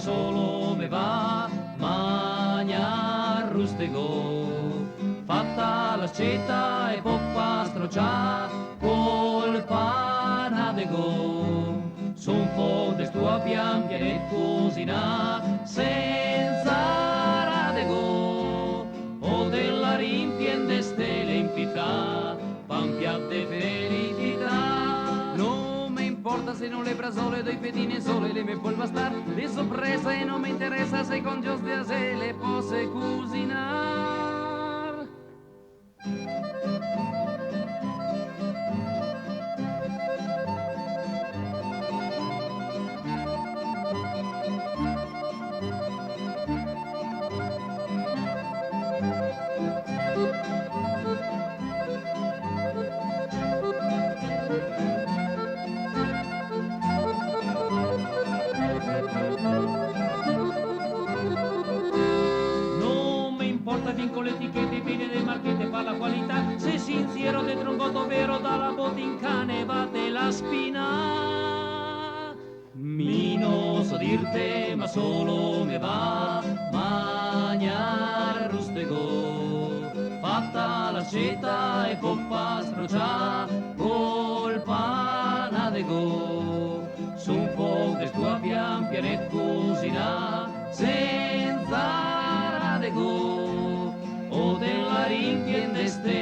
solo me va magna rustego. Fatta la sceta e poppa strocià col panadego. Son po' del tuo piante e cosina senza radego. O della rimpiende stelle in pietà, pan piatte felicità. Non mi importa se non le brasole dei pedini e sole le me puoi bastar. Le sorpresa e non mi interessa se con Dios de hacer le posse cucinar. Con le etichette piene dei marchette fa la qualità, se sincero dentro un voto vero dalla botinca ne bate la spina. Mi non so dirte ma solo me va magna rustego. Fatta la sceta e poppa strocià col panadego. Su un po' del tuo pian pianet cusina senza radego. O della rimpiende stelle